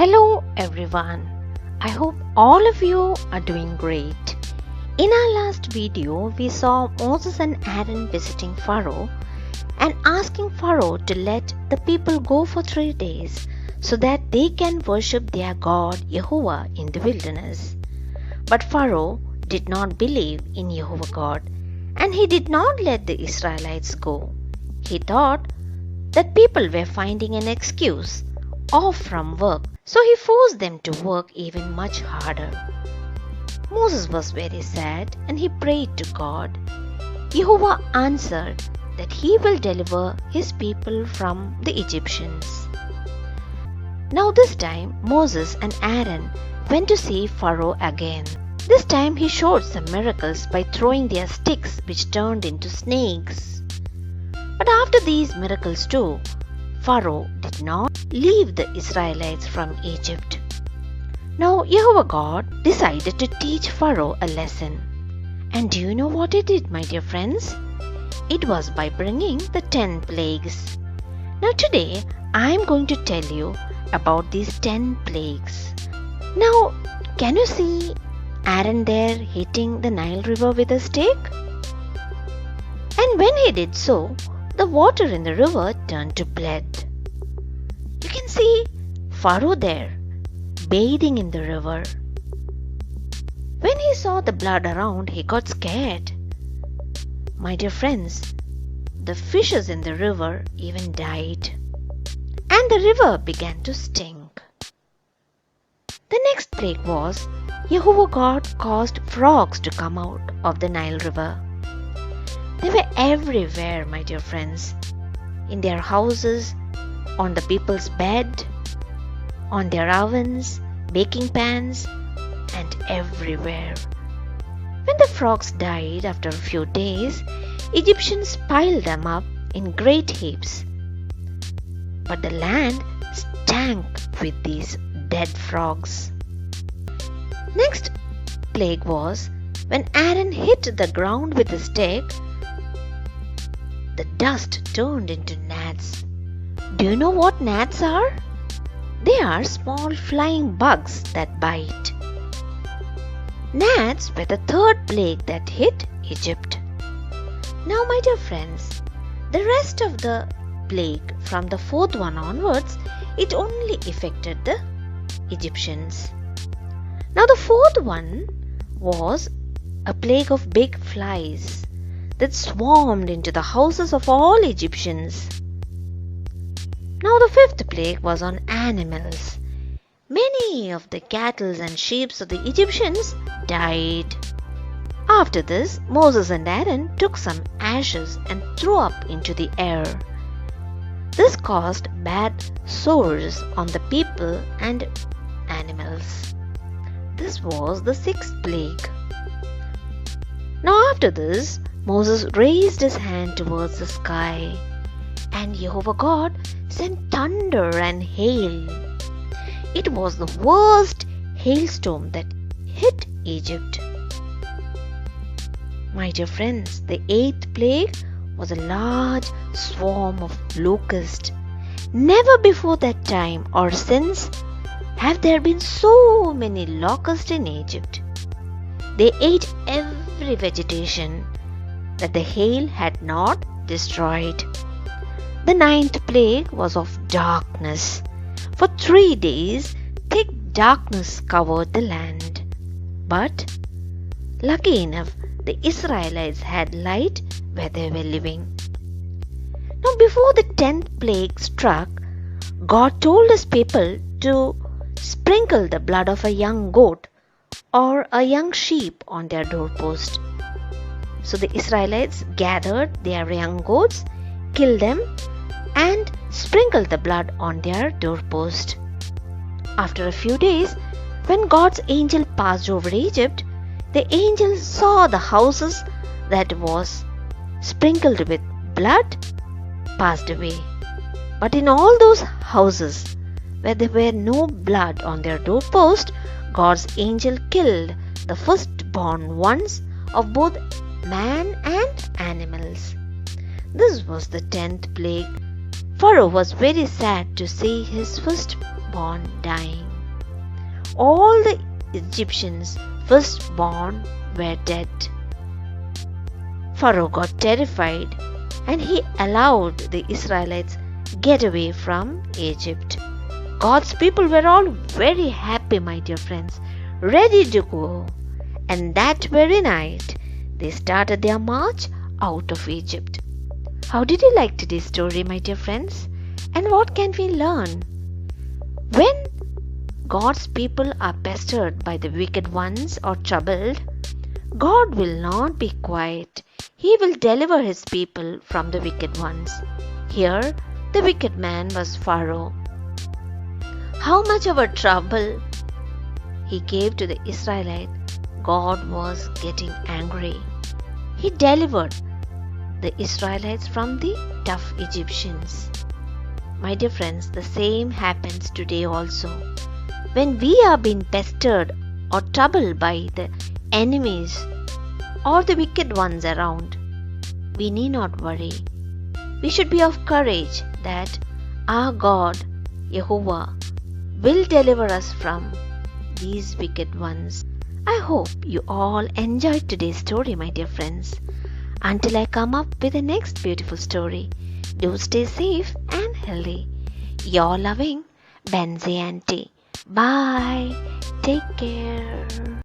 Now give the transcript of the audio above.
Hello everyone. I hope all of you are doing great. In our last video, we saw Moses and Aaron visiting Pharaoh and asking Pharaoh to let the people go for 3 days so that they can worship their God Jehovah in the wilderness. But Pharaoh did not believe in Jehovah God and he did not let the Israelites go. He thought that people were finding an excuse off from work, so he forced them to work even much harder. Moses was very sad and he prayed to God. Jehovah answered that he will deliver his people from the Egyptians. Now this time Moses and Aaron went to see Pharaoh again. This time he showed some miracles by throwing their sticks which turned into snakes. But after these miracles too, Pharaoh did not leave the Israelites from Egypt. Now Jehovah God decided to teach Pharaoh a lesson. And do you know what he did, my dear friends? It was by bringing the 10 plagues. Now today I am going to tell you about these 10 plagues. Now can you see Aaron there hitting the Nile River with a stake? And when he did so, the water in the river turned to blood. You can see Pharaoh there, bathing in the river. When he saw the blood around, he got scared. My dear friends, the fishes in the river even died, and the river began to stink. The next plague was Jehovah God caused frogs to come out of the Nile River. They were everywhere, my dear friends, in their houses, on the people's bed, on their ovens, baking pans, and everywhere. When the frogs died after a few days, Egyptians piled them up in great heaps. But the land stank with these dead frogs. Next plague was when Aaron hit the ground with a stick, the dust turned into gnats. Do you know what gnats are? They are small flying bugs that bite. Gnats were the third plague that hit Egypt. Now, my dear friends, the rest of the plague from the fourth one onwards, it only affected the Egyptians. Now, the fourth one was a plague of big flies that swarmed into the houses of all Egyptians. Now the fifth plague was on animals. Many of the cattle and sheep of the Egyptians died. After this, Moses and Aaron took some ashes and threw up into the air. This caused bad sores on the people and animals. This was the sixth plague. Now after this, Moses raised his hand towards the sky, and Jehovah God sent thunder and hail. It was the worst hailstorm that hit Egypt. My dear friends, the eighth plague was a large swarm of locusts. Never before that time or since have there been so many locusts in Egypt. They ate every vegetation that the hail had not destroyed. The ninth plague was of darkness. For 3 days, thick darkness covered the land. But, lucky enough, the Israelites had light where they were living. Now, before the 10th plague struck, God told his people to sprinkle the blood of a young goat or a young sheep on their doorpost. So the Israelites gathered their young goats, killed them, and sprinkled the blood on their doorpost. After a few days, when God's angel passed over Egypt, the angel saw the houses that was sprinkled with blood passed away. But in all those houses where there were no blood on their doorpost, God's angel killed the firstborn ones of both man and animals. This was the 10th plague. Pharaoh was very sad to see his firstborn dying. all the Egyptians' firstborn were dead. Pharaoh got terrified and he allowed the Israelites get away from Egypt. God's people were all very happy, my dear friends, ready to go. And that very night, they started their march out of Egypt. How did you like today's story, my dear friends? And what can we learn? When God's people are pestered by the wicked ones or troubled, God will not be quiet. He will deliver his people from the wicked ones. Here, the wicked man was Pharaoh. How much of a trouble he gave to the Israelites, God was getting angry. He delivered the Israelites from the tough Egyptians. My dear friends, the same happens today also. When we are being pestered or troubled by the enemies or the wicked ones around, we need not worry. We should be of courage that our God, Jehovah, will deliver us from these wicked ones. I hope you all enjoyed today's story, my dear friends. Until I come up with the next beautiful story, do stay safe and healthy. Your loving Benzie Auntie. Bye. Take care.